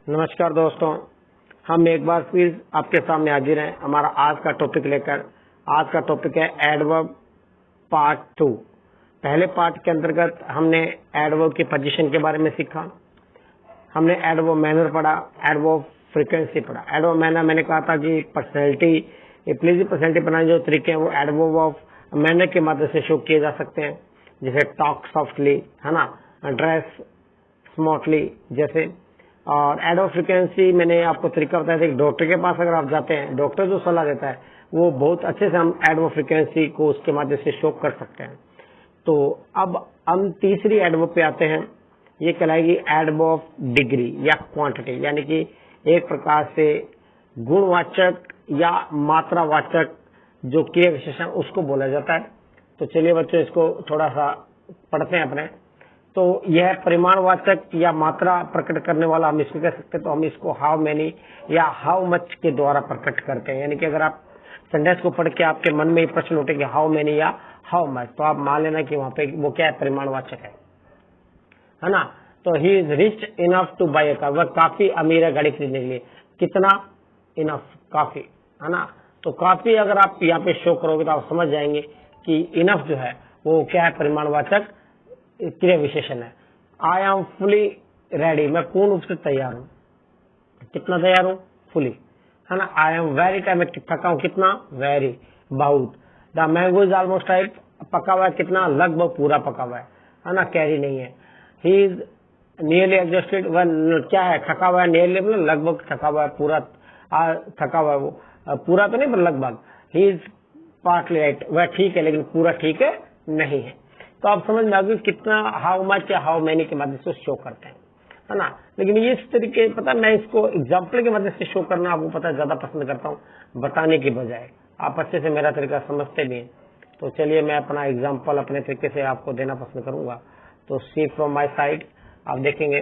नमस्कार दोस्तों, हम एक बार फिर आपके सामने हाजिर हैं हमारा आज का टॉपिक लेकर। आज का टॉपिक है एडवर्ब पार्ट 2। पहले पार्ट के अंतर्गत हमने एडवर्ब की पोजीशन के बारे में सीखा, हमने एडवर्ब मैनर पढ़ा, एडवर्ब फ्रीक्वेंसी पढ़ा। एडवर्ब मैनर मैंने कहा था कि पर्सनैलिटी, प्लीज पर्सनैलिटी बनाने जो तरीके हैं वो एडवर्ब ऑफ मैनर के माध्यम से शो किए जा सकते हैं, जैसे टॉक सॉफ्टली, है ना, ड्रेस स्मार्टली जैसे। और एडवर्ब फ्रीक्वेंसी मैंने आपको तरीका बताया था कि डॉक्टर के पास अगर आप जाते हैं, डॉक्टर जो सलाह देता है वो बहुत अच्छे से हम एडवर्ब फ्रीक्वेंसी को उसके माध्यम से शो कर सकते हैं। तो अब हम तीसरी एडवर्ब पे आते हैं, ये कहलाएगी एडवर्ब डिग्री या क्वांटिटी, यानी कि एक प्रकार से गुणवाचक या मात्रावाचक जो क्रिया विशेषण उसको बोला जाता है। तो चलिए बच्चों इसको थोड़ा सा पढ़ते हैं अपने। तो यह परिमाणवाचक या मात्रा प्रकट करने वाला हम इसको कह सकते हैं। तो हम इसको हाउ मेनी या हाउ मच के द्वारा प्रकट करते हैं, यानी कि अगर आप सेंटेंस को पढ़ के आपके मन में प्रश्न उठे कि हाउ मेनी या हाउ मच, तो आप मान लेना कि वहां पे वो क्या है, परिमाणवाचक है ना। तो he is rich enough to buy a car, वह काफी अमीर है गाड़ी खरीदने के लिए। कितना, इनफ, काफी, है ना। तो काफी अगर आप यहाँ पे शो करोगे तो आप समझ जाएंगे कि इनफ जो है वो क्या है, परिमाणवाचक क्रिया विशेषण है। आई एम फुली रेडी, मैं पूर्ण रूप से तैयार हूँ। कितना तैयार हूँ, फुली, है ना। आई एम वेरी टाइम, थका हूँ, कितना, वेरी, बहुत। The mango is almost ripe, पका हुआ है, कितना, लगभग पूरा पका हुआ है ना, कैरी नहीं है। ही इज नियरली एग्जॉस्टेड, वह क्या है, थका हुआ है, नियरली मतलब लगभग थका हुआ है, पूरा थका हुआ है वो, पूरा तो नहीं पर लगभग। ही इज पार्टली राइट, वह ठीक है लेकिन पूरा ठीक है नहीं है। तो आप समझ में आ गए कितना हाउ मच या हाउ मैनी के माध्यम से शो करते हैं, है ना। लेकिन ये इस तरीके पता, मैं इसको एग्जाम्पल के माध्यम से शो करना आपको पता ज्यादा पसंद करता हूँ बताने की बजाय। आप अच्छे से मेरा तरीका समझते भी हैं। तो चलिए मैं अपना एग्जाम्पल अपने तरीके से आपको देना पसंद करूंगा। तो सी फ्रॉम माई साइड आप देखेंगे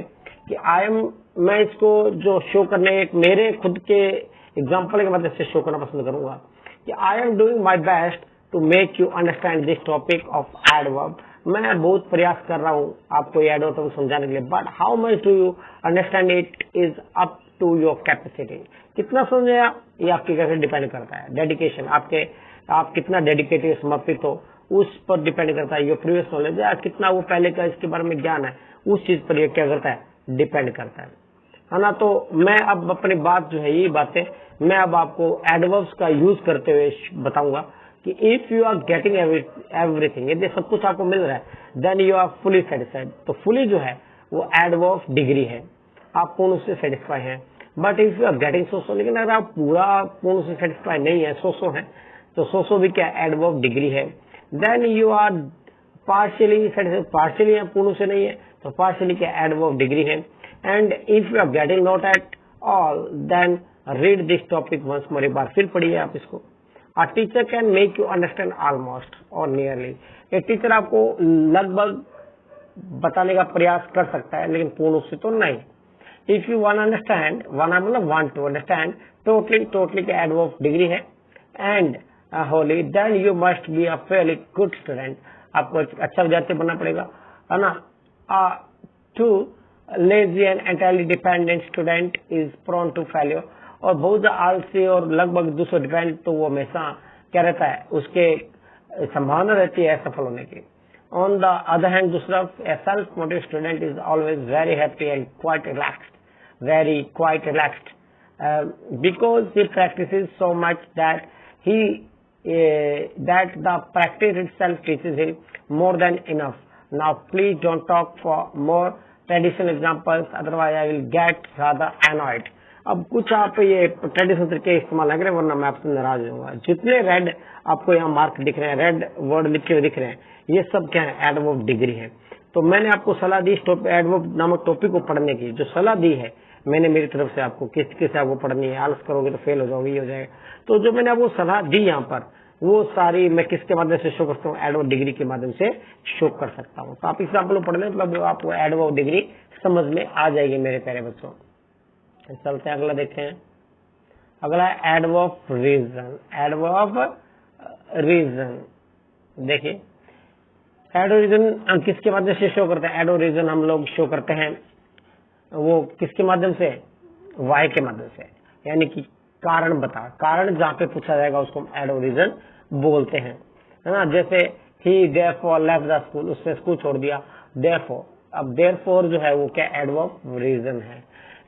कि आई एम, मैं इसको जो शो करने एक मेरे खुद के एग्जाम्पल के माध्यम से शो करना पसंद करूंगा कि I am doing my best to make you understand this topic of adverb. मैं बहुत प्रयास कर रहा हूँ आपको ये एडवर्ब समझाने के लिए, but how much do you understand it is up to your capacity. कितना समझे आप, ये आपकी कैसे डिपेंड करता है। डेडिकेशन, आप कितना डेडिकेटेड, समर्पित हो, उस पर डिपेंड करता है। योर प्रीवियस नॉलेज है, कितना वो पहले का इसके बारे में ज्ञान है, उस चीज पर ये क्या करता है, डिपेंड करता है ना। तो मैं अब अपनी बात जो है, ये बातें मैं अब आपको एडवर्ब्स का यूज करते हुए बताऊंगा कि if you are getting everything, यदि सब कुछ आपको मिल रहा है, then you are fully satisfied. तो फुली जो है वो एडवर्ब डिग्री है, आप पूर्ण से सेटिस्फाई हैं। But if you are getting so, लेकिन अगर आप पूरा पूर्ण से सेटिस्फाई नहीं है, सो है, तो सो भी क्या एडवर्ब डिग्री है। Then you are partially satisfied, partially है, पूर्ण से नहीं है, तो पार्शियली क्या एडवर्ब डिग्री है। And if you are getting not at all, then read this topic once more, एक बार फिर पढ़िए आप इसको। A teacher can make you understand almost or nearly. एक टीचर आपको लगभग बताने का प्रयास कर सकता है लेकिन पूर्ण रूप से तो नहीं। If you want to understand, मतलब want to understand, totally के एडवर्ब डिग्री है। And wholly, then you must be a fairly good student. आपको अच्छा विद्यार्थी बनना पड़ेगा, है ना। To lazy and entirely dependent student is prone to failure. और बहुत आलसी और लगभग दूसरे डिपेंड, तो वो हमेशा क्या रहता है, उसके संभावना रहती है सफल होने की। ऑन द अदर हैंड, दूसरा self motivated student is always very happy and quite relaxed because he practices so much that the practice itself teaches him more than enough. Now please don't talk for more traditional examples, otherwise I will get rather annoyed. अब कुछ आप ये traditional तरीके इस्तेमाल ना करें वरना मैं आपसे नाराज होऊंगा। जितने रेड आपको यहाँ मार्क दिख रहे हैं, रेड वर्ड लिखे हुए दिख रहे हैं, ये सब क्या है, एडवर्ब डिग्री है। तो मैंने आपको सलाह दी एडवर्ब नामक टॉपिक को पढ़ने की, जो सलाह दी है मैंने मेरी तरफ से आपको, किस किस आपको पढ़नी है, आलस करोगे तो फेल हो जाओगे, ये हो जाएगा। तो जो मैंने आपको सलाह दी यहाँ पर, वो सारी मैं किसके माध्यम से शो करता हूँ, एडवर्ब डिग्री के माध्यम से शो कर सकता हूँ। तो आप एग्जाम्पल पढ़ लें, मतलब आपको एडवर्ब डिग्री समझ में आ जाएगी मेरे प्यारे बच्चों। चलते हैं, अगला देखते हैं। अगला है एडवर्ब रीजन। एडवर्ब रीजन देखिए, एडवर्ब रीजन हम किसके माध्यम से शो करते हैं, एडवर्ब रीजन हम लोग शो करते हैं वो किसके माध्यम से, वाई के मदद से, यानी कि कारण बता, कारण जहाँ पे पूछा जाएगा उसको हम एडवर्ब रीजन बोलते हैं, है ना। जैसे ही देयरफॉर लेफ्ट द स्कूल, उसने स्कूल छोड़ दिया, देयरफॉर, अब देयरफॉर जो है वो क्या एडवर्ब रीजन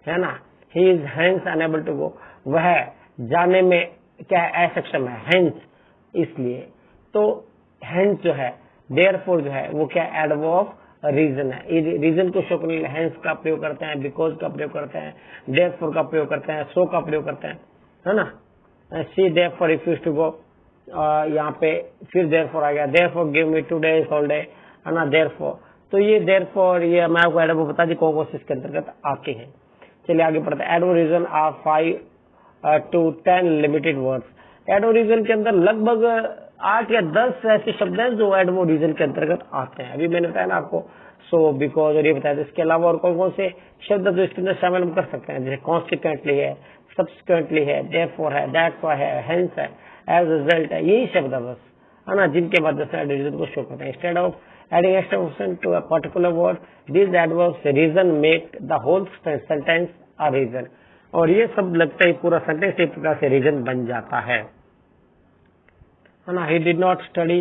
है ना। He is hence unable to go, वह जाने में क्या असक्षम है, हेंस इसलिए, तो हेंस जो है, देयरफॉर जो है वो क्या एडवर्ब रीजन है। रीजन को शो करने के लिए हेंस का प्रयोग करते हैं, बिकॉज का प्रयोग करते हैं, देयरफॉर का प्रयोग करते हैं, सो का प्रयोग करते हैं, है ना। She therefore refuse to go, यहाँ पे फिर देयरफॉर आ गया, therefore give me 2 days holiday, है ना, देयरफॉर। तो ये देयरफॉर, ये मैं आपको एडवर्ब बता दी कौन कौन से इसके अंतर्गत आते हैं। चलिए आगे बढ़ते हैं। Adverb reason are 5 to 10 limited words. Adverb reason के अंदर लगभग 8 या 10 ऐसे शब्द हैं जो एडवर्ब रीजन के अंतर्गत आते हैं। अभी मैंने बताया ना आपको सो, बिकॉज और ये बताया। इसके अलावा और कौन कौन से शब्द जो इसके अंदर शामिल हम कर सकते हैं, जैसे कॉन्सिक्वेंटली है, सब्सिक्वेंटली है, देयरफॉर है, दैट्स व्हाई है, हेंस है, एज रिजल्ट है, यही शब्द है बस, है ना, जिनके मदद से एडवर्ब रीजन को शो करते हैं। Instead of adding extra option to a particular word, this adverbs reason make the whole sentence a reason, और ये सब लगता ही पूरा सेंटेंस एक प्रकार से रीजन बन जाता है ना। He did not study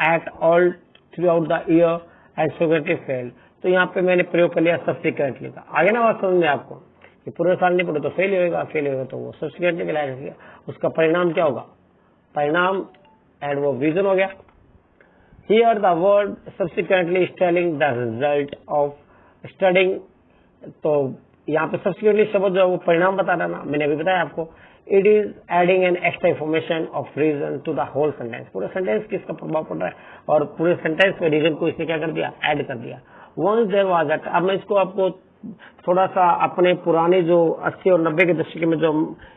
at all through out the year and frequently fail, तो यहाँ पे मैंने प्रयोग कर लिया सब्सिक्वेंटली का। आगे ना बात समझ में आपको कि पूरे साल नहीं पढ़े तो फेल होगा, फेल होगा तो वो सब्सिक्वेंटली कहलाएगा, उसका परिणाम क्या होगा, परिणाम एडवर्ब रीजन हो गया। Here the word subsequently is telling the result of studying, तो यहाँ पे सब्सिक्वेंटली शब्द जो है वो परिणाम बता रहा ना, मैंने अभी बताया आपको। It is adding an extra information of reason to the whole sentence, पूरे सेंटेंस किसका प्रभाव पड़ रहा है, और पूरे सेंटेंस में रीजन को इसने क्या कर दिया, ऐड कर दिया। वंस देयर वाज अ, अब मैं इसको आपको थोड़ा सा अपने पुराने जो 80 और 90 के दशक में जो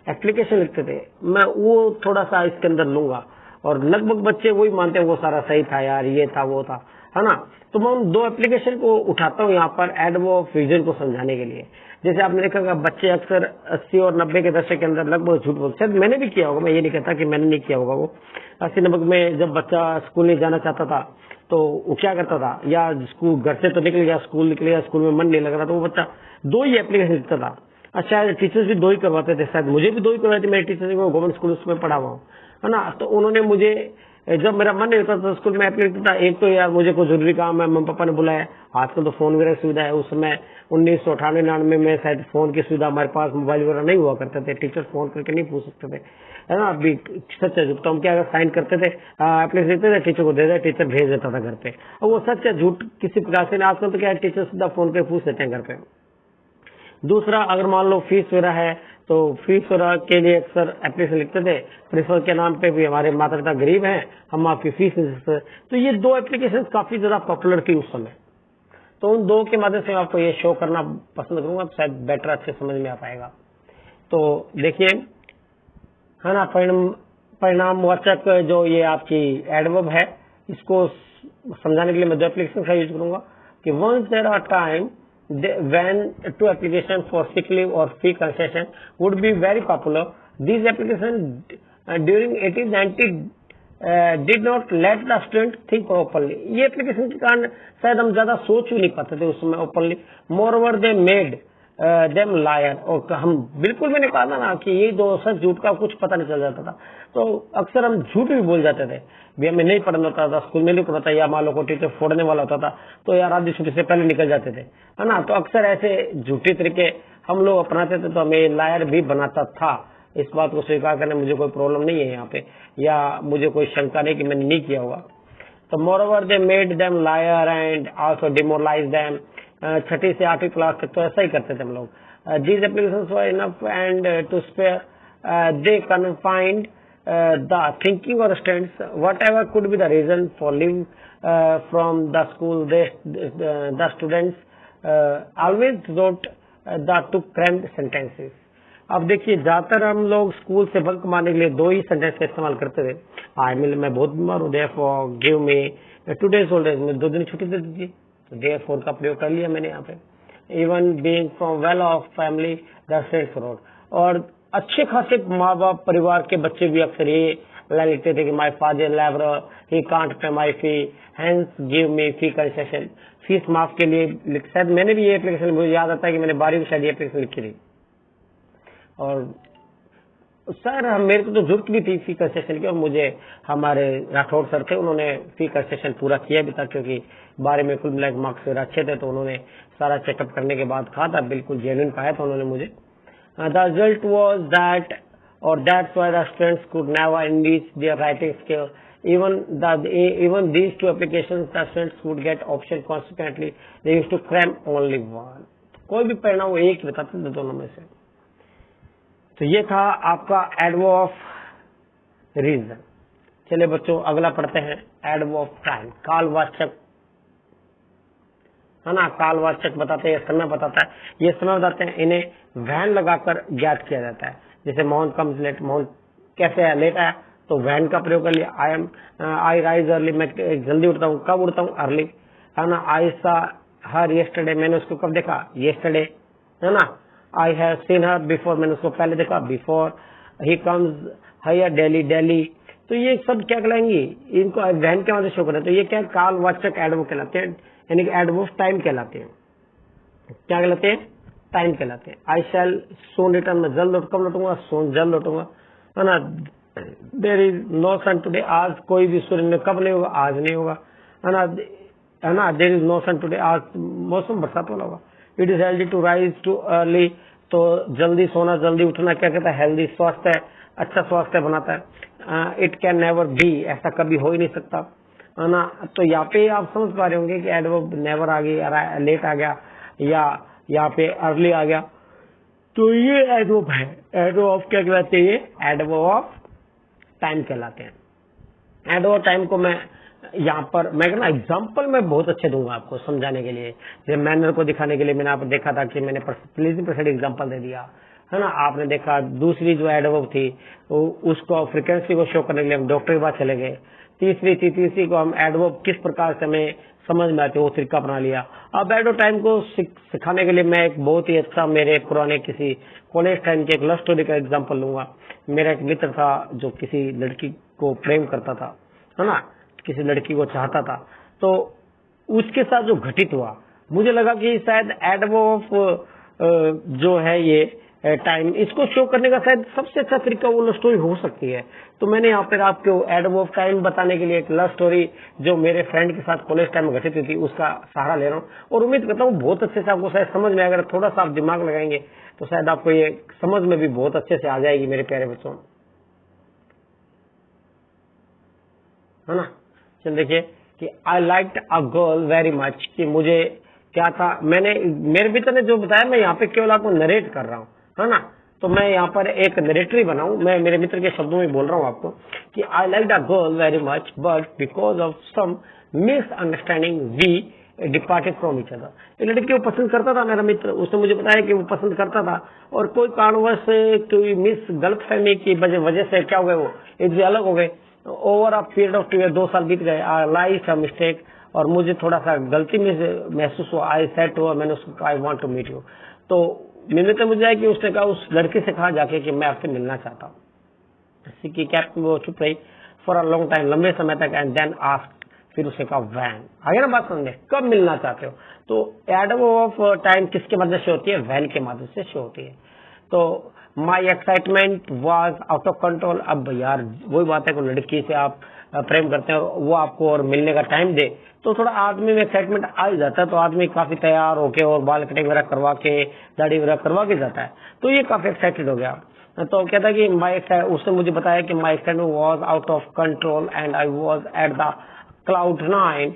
एप्लीकेशन लिखते थे, मैं वो थोड़ा सा इसके अंदर लूंगा, और लगभग बच्चे वही मानते हैं वो सारा सही था यार, ये था वो था, है ना। तो मैं उन दो एप्लीकेशन को उठाता हूँ यहाँ पर एडवर्ब रीजन को समझाने के लिए। जैसे आपने देखा होगा बच्चे अक्सर 80 और 90 के दशक के अंदर लगभग झूठ बोलते, शायद मैंने भी किया होगा, मैं ये नहीं कहता कि मैंने नहीं किया होगा। वो 80-90 में जब बच्चा स्कूल नहीं जाना चाहता था तो वो क्या करता था, या स्कूल घर से तो निकल गया, स्कूल निकल गया, स्कूल में मन नहीं लग रहा, तो वो बच्चा 2 ही एप्लीकेशन लिखता था। अच्छा, टीचर्स भी 2 ही करवाते थे, शायद मुझे भी 2 ही करवाते थे, मेरे टीचर को गवर्नमेंट स्कूल उसमें पढ़ा हुआ हूँ, है ना। तो उन्होंने मुझे, जब मेरा मन नहीं होता था स्कूल में एप्लीकेशन था, एक तो यार मुझे कोई जरूरी काम है, मम्मी पापा ने बुलाया, आजकल तो फोन वगैरह सुविधा है, उस समय 1998-99 में शायद फोन की सुविधा हमारे पास, मोबाइल वगैरह नहीं हुआ करते थे, टीचर फोन करके नहीं पूछ सकते थे, है ना। अभी सच है झूठ, तो हम क्या साइन करते थे, एप्लीकेशन देते थे, टीचर को दे दे, टीचर भेज देता था घर पे, और वो सच है झूठ किसी प्रकार से। आजकल तो क्या है, टीचर सीधा फोन पे पूछ लेते हैं घर पे। दूसरा, अगर मान लो फीस वगैरह है तो फीस वगैरह के लिए अक्सर एप्लीकेशन लिखते थे, प्रिंसिपल के नाम पे भी हमारे माता पिता गरीब हैं, हम आपकी फीस नहीं दे सकते। तो ये 2 एप्लीकेशन काफी ज्यादा पॉपुलर थी उस समय, तो उन 2 के माध्यम से आपको ये शो करना पसंद करूंगा, शायद बेटर अच्छे समझ में आ पाएगा। तो देखिए, है ना, परिणामवाचक जो ये आपकी एडवर्ब है, इसको समझाने के लिए मैं 2 एप्लीकेशन का यूज करूंगा कि once there are time when 2 application for sick leave or fee concession would be very popular. These applications during 80-90 did not let the student think openly. ये एप्लीकेशन के कारण शायद हम ज्यादा सोच भी नहीं पाते थे उस समय openly. Moreover they made them liar, और हम बिल्कुल, मैंने कहा था ना कि ये 2 सच झूठ का कुछ पता नहीं चल जाता था, तो अक्सर हम झूठ भी बोल जाते थे भी, हमें नहीं पढ़ना होता था, स्कूल में नहीं पढ़ना था, या मान लो को टीचर फोड़ने वाला होता था तो यार आधी छुट्टी से पहले निकल जाते थे, है ना। तो अक्सर ऐसे झूठी तरीके हम लोग अपनाते थे, तो हमें लायर भी बनाता था। इस बात को स्वीकार करने में मुझे कोई प्रॉब्लम नहीं है यहाँ पे, या मुझे कोई शंका नहीं कि मैंने नहीं किया होगा। तो moreover they made them liar and also demoralize them. 6ठी से 8वीं क्लास तक तो ऐसा ही करते थे हम लोग। These applications were enough and to spare, they confined the thinking or students, whatever could be the reason for leave from the school, the students always wrote the 2 crammed sentences. अब देखिए, ज्यादातर हम लोग स्कूल से bunk मारने के लिए 2 ही sentence का इस्तेमाल करते थे। मैं बहुत बीमार हूँ, therefore give me 2 days holidays, मुझे 2 दिन छुट्टी दे दीजिए, तो therefore का प्रयोग कर लिया मैंने यहाँ पे। Even being from well off family, the students wrote, और अच्छे खासे माँ बाप परिवार के बच्चे भी अक्सर ये लाइन लिखते थे कि my father labourer, he can't pay my fee, hence give me fee concession, fees माफ के लिए। शायद मैंने भी ये एप्लीकेशन, मुझे याद आता है कि मैंने 12वीं में शायद ये एप्लीकेशन लिखी थी, और सर मेरे को तो जरूरत भी थी फी कंसेशन की, और मुझे हमारे राठौड़ सर थे, उन्होंने फी कंसेशन पूरा किया भी था, क्योंकि बारे में कुल मिलाकर मार्क्स मेरा अच्छे थे, तो उन्होंने सारा चेकअप करने के बाद कहा था, बिल्कुल जेन्युइन पाया था उन्होंने मुझे। द रिजल्ट वाज दैट और that's why the students could never enrich their writing skill, even these two applications the students would get option, consequently they used to cram only one। कोई भी परिणाम वो एक बताते थे दोनों में से। तो ये था आपका एडवर्ब ऑफ रीजन। चलिए बच्चों अगला पढ़ते हैं, एडवर्ब ऑफ टाइम, कालवाचक है ना। कालवाचक बताते हैं, समय बताता है, ये समय बताते हैं, इन्हें वैन लगाकर ज्ञात किया जाता है। जैसे मोहन कम्स लेट, मोहन कैसे है, लेट आया, तो वैन का प्रयोग कर लिया। आई राइज अर्ली, मैं जल्दी उठता हूँ, कब उठता हूँ, अर्ली, है ना। आई सा हर येस्टरडे, मैंने उसको कब देखा, येस्टरडे, है ना। I have seen her before, मैंने उसको पहले देखा, before. He comes here daily, daily. तो ये सब क्या कहलाएंगी, इनको वैन के माध्यम से शो करें, तो ये क्या कालवाचक एडवर्ब कहलाते हैं, यानी कि एडवर्ब ऑफ टाइम कहलाते हैं। क्या कहलाते हैं, टाइम कहलाते हैं। आई शैल सून रिटर्न, मैं जल्द कब लौटूंगा, सून जल्द लौटूंगा, है ना। There is no sun today, आज कोई भी सूर्य कब नहीं होगा, आज नहीं होगा, है ना। There is no sun today, आज मौसम बरसात वाला होगा। It is healthy to rise too early, तो जल्दी सोना जल्दी उठना क्या कहता है, हेल्दी, स्वास्थ्य है, अच्छा स्वास्थ्य बनाता है। इट कैन नेवर बी, ऐसा कभी हो ही नहीं सकता, है ना। तो यहाँ पे आप समझ पा रहे होंगे कि एडवर्ब नेवर आ गया, लेट आ गया, या यहाँ पे अर्ली आ गया, तो ये एडवर्ब है। एडवर्ब ऑफ क्या कहलाते हैं, ये एडवर्ब ऑफ टाइम कहलाते हैं। एडवर्ब टाइम को मैं यहाँ पर मैं ना एग्जाम्पल में बहुत अच्छे दूंगा आपको समझाने के लिए, जैसे मैनर को दिखाने के लिए मैंने आप देखा था कि मैंने प्लीजिंग परसेंट एग्जाम्पल दे दिया, है ना। आपने देखा दूसरी जो एडवर्ब थी उसको फ्रीक्वेंसी को शो करने के लिए हम डॉक्टर के पास चले गए। तीसरी को हम एडवर्ब किस प्रकार से हमें समझ में आते वो तरीका अपना लिया। अब एडवर्ब टाइम को सिखाने के लिए मैं एक बहुत ही अच्छा मेरे पुराने किसी कॉलेज टाइम के एक लव स्टोरी का एग्जाम्पल लूंगा। मेरा एक मित्र था जो किसी लड़की को प्रेम करता था, है ना, किसी लड़की को चाहता था, तो उसके साथ जो घटित हुआ, मुझे लगा कि शायद एडवर्ब ऑफ जो है ये टाइम, इसको शो करने का शायद सबसे अच्छा तरीका वो लव स्टोरी हो सकती है। तो मैंने यहाँ पर आपको एडवर्ब ऑफ टाइम बताने के लिए एक लव स्टोरी जो मेरे फ्रेंड के साथ कॉलेज टाइम में घटित हुई थी उसका सहारा ले रहा हूँ, और उम्मीद करता हूँ बहुत अच्छे से आपको शायद समझ में, अगर थोड़ा सा आप दिमाग लगाएंगे तो शायद आपको ये समझ में भी बहुत अच्छे से आ जाएगी मेरे प्यारे बच्चों, है ना। चल देखिए कि I liked a girl very much, कि मुझे क्या था, मैंने मेरे मित्र ने जो बताया मैं यहाँ पे केवल आपको नरेट कर रहा हूँ, है ना। तो मैं यहाँ पर एक नरेटरी बनाऊं, मैं मेरे मित्र के शब्दों में बोल रहा हूँ आपको कि I liked a girl very much but because of some misunderstanding we departed from each other. ये लड़की को पसंद करता था मेरा मित्र, उसने मुझे बताया कि वो पसंद करता था, और कोई कारणवश कोई गलतफहमी की वजह से क्या हो गए, वो एक भी अलग हो गए। Over a period of 2 years, 2 साल बीत गए। आई लाइक अ मिस्टेक, और मुझे थोड़ा सा गलती में महसूस हुआ। आई सेड टू हर, मैंने उसको I want to meet you, तो मिलने तो मुझे कि उसने कहा, उस लड़के से कहा जाके कि मैं आपसे मिलना चाहता हूँ। इसी की कैप वो चुप रही फॉर अ लॉन्ग टाइम, लंबे समय तक, एंड देन आस्क्ड, फिर उसने कहा वैन। आगे ना बात समझे, कब मिलना चाहते हो, तो एडवर्ब ऑफ टाइम किसके माध्यम से होती है, वैन के माध्यम से शो होती है। तो my excitement was out of control. अब यार वही बात है कि लड़की से आप प्रेम करते हैं और वो आपको और मिलने का टाइम दे, तो थोड़ा आदमी में एक्साइटमेंट आ ही जाता है, तो आदमी काफी तैयार होके और बाल कटिंग वगैरह करवा के, दाढ़ी वगैरह करवा के जाता है, तो ये काफी एक्साइटेड हो गया। तो कहता है कि उसने मुझे बताया कि my excitement was out of control and I was at the cloud 9,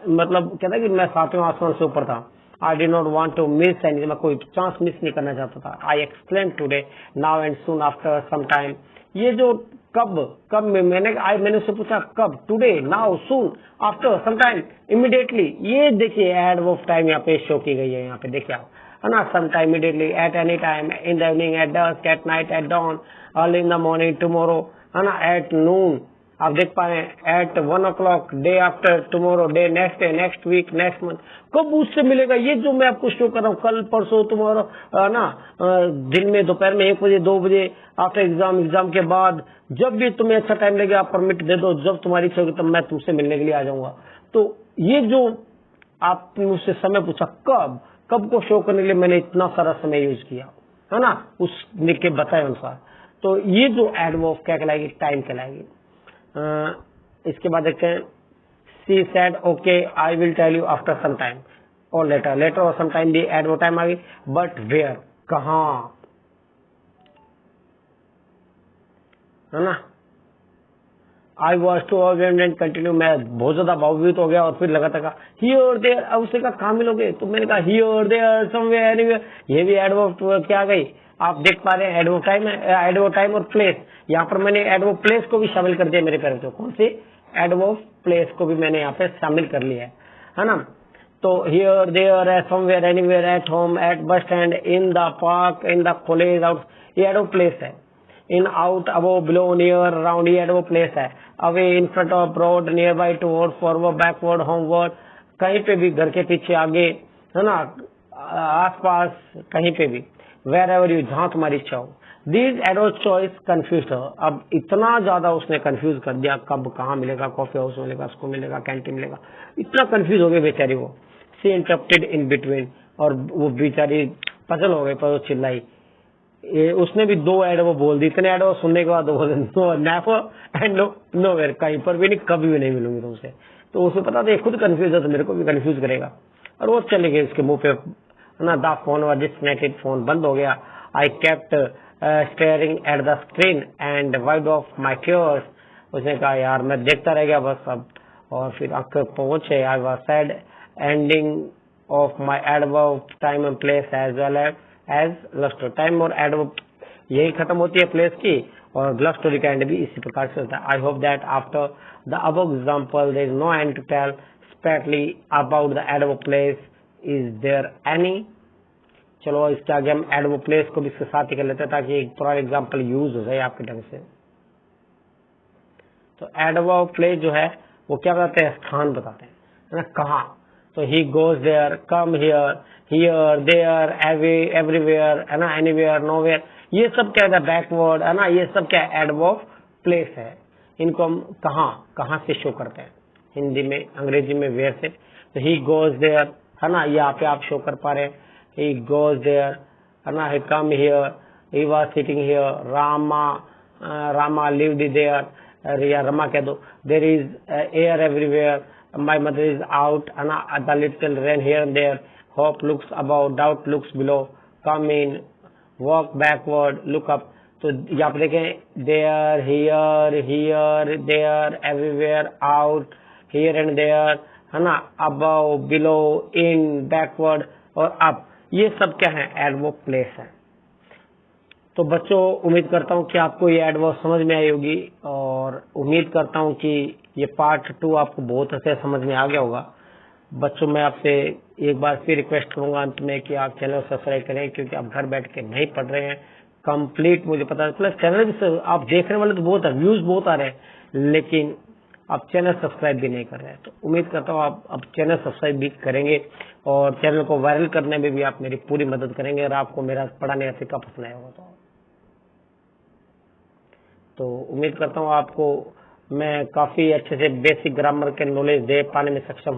मतलब कहता है कि मैं 7वें आसमान से ऊपर था। I did not want to miss anything, मैं कोई चांस मिस नहीं करना चाहता था। I exclaimed today, now and soon after some time। ये जो कब मैंने उससे पूछा कब, टुडे, नाउ, सून, आफ्टर, सम टाइम, इमीडिएटली, ये देखिए एडवर्ब ऑफ टाइम यहाँ पे शो की गई है, यहाँ पे देखिए आप, है ना। Some time, immediately, at any time, in the evening, at dusk, at night, at dawn, early in the morning, tomorrow, है ना, एट नून, आप देख पा रहे हैं, at 1 o'clock, day after tomorrow, day next day, next week, next month. कब उससे मिलेगा, ये जो मैं आपको शो कर रहा हूँ, कल, परसों, टुमारो, ना, दिन में, दोपहर में 1 बजे, 2 बजे, आफ्टर एग्जाम के बाद, जब भी तुम्हें अच्छा टाइम लगे आप परमिट दे दो, जब तुम्हारी इच्छा होगी तब मैं तुमसे मिलने के लिए आ जाऊंगा। तो ये जो आपने मुझसे समय पूछा, कब को शो करने के लिए मैंने इतना सारा समय यूज किया, है ना, उस के बताए अनुसार। तो ये जो एडवर्ब क्या कहलाएगी, टाइम कहलाएगी। इसके बाद देखते हैं, she said okay I will tell you after some time और लेटर। लेटर और सम टाइम भी एडवर्ब टाइम आ गई। बट वेयर, कहाँ, है ना। I was to end continue, मैं बहुत ज्यादा भावुक हो गया और फिर लगातार कहा हियर देयर। अब उसने कहा कहाँ मिलोगे, तो मैंने कहा हियर देयर समवेयर एनीवेयर। ये भी एडवर्ब क्या गई, आप देख पा रहे हैं, एडवर्ब टाइम है, एडवर्ब टाइम और प्लेस। यहाँ पर मैंने एडवर्ब प्लेस को भी शामिल कर दिया मेरे पैर में। कौन सी, एडवर्ब प्लेस को भी मैंने यहाँ पे शामिल कर लिया है ना। तो here there, somewhere anywhere, at home, at bus stand, in the park, in the college, out, ये एडवर्ब प्लेस है। In, out, above, below, near, around, ये एडवर्ब प्लेस है। Away, in front of, broad, near by, toward, forward, backward, homeward, कहीं पे भी, घर के पीछे, आगे, है ना, आसपास, कहीं पे भी, वेर एवर यू, जहां तुम्हारी इच्छा हो। दीज एडवर्ब चॉइस कंफ्यूज हो। अब इतना ज्यादा उसने कंफ्यूज कर दिया, कब कहाँ मिलेगा, कॉफी हाउस मिलेगा, स्कूल मिलेगा, कैंटीन मिलेगा, इतना कंफ्यूज हो गई बेचारी वो। सी इंटरप्टेड इन बिटवीन, और वो बेचारी पजल हो गई, पर वो चिल्लाई। उसने भी दो एडवर्ब बोल दी, इतने एडवर्ब सुनने के बाद नो, नेवर एंड नोवेयर, कहीं पर भी नहीं, कभी भी नहीं मिलूंगी तुमसे। तो उसे पता था खुद कंफ्यूज है तो मेरे को भी कंफ्यूज करेगा, और वो चले गए उसके मुंह पे, है ना। The phone was disconnected, phone बंद हो गया। I kept staring at the screen and wide of my tears. उसने कहा यार मैं देखता रह गया बस अब, और फिर आंखें पहुंचे। I was sad ending of my adverb time and place as well as love story. Time और एडवर्ब यही खत्म होती है प्लेस की, और लव स्टोरी का एंड भी इसी प्रकार से होता है। I hope that after the above example there is no end to tell especially about the adverb place, is there any. चलो इसके आगे हम एडवर्ब प्लेस को भी इसके साथ ही कर लेते हैं ताकि एक पूरा एग्जाम्पल यूज हो जाए आपके ढंग से। तो एडवर्ब प्लेस जो है वो क्या बताते हैं, स्थान बताते हैं, है ना, कहाँ। तो he goes there, come here, here, there, everywhere, है ना, एनीवेयर, नोवेयर, ये सब क्या है, बैकवर्ड, है ना, ये सब क्या है, एडवर्ब प्लेस है। इनको हम कहाँ से शो करते हैं, हिंदी में, अंग्रेजी में वेयर से। तो ही गोज देयर, है ना, यहाँ पे आप शो कर पा रहे हैं, ही गोज देयर, है ना, he come here, he was sitting here, Rama lived there, या रमा कह दो। There is air everywhere, my mother is out, है ना, the little rain here and there, hope looks about, doubt looks below, come in, walk backward, look up. तो यहाँ पे देखें, there, here, there, everywhere, out, here and there, है ना, above, below, in, backward और up, ये सब क्या है, एडवर्ब प्लेस है। तो बच्चों उम्मीद करता हूँ कि आपको ये एडवर्ब समझ में आई होगी, और उम्मीद करता हूँ कि ये पार्ट 2 आपको बहुत अच्छे समझ में आ गया होगा। बच्चों मैं आपसे एक बार फिर रिक्वेस्ट करूंगा अंत में कि आप चैनल सब्सक्राइब करें, क्योंकि आप घर बैठ के नहीं पढ़ रहे हैं कंप्लीट, मुझे पता है। प्लस चैनल भी आप देखने वाले तो बहुत है, व्यूज बहुत आ रहे हैं, लेकिन आप चैनल सब्सक्राइब भी नहीं कर रहे हैं। तो उम्मीद करता हूँ आप अब चैनल सब्सक्राइब भी करेंगे, और चैनल को वायरल करने में भी आप मेरी पूरी मदद करेंगे, और आपको मेरा पढ़ाने का तरीका पसंद आया होगा तो उम्मीद करता हूँ आपको मैं काफी अच्छे से बेसिक ग्रामर के नॉलेज दे पाने में सक्षम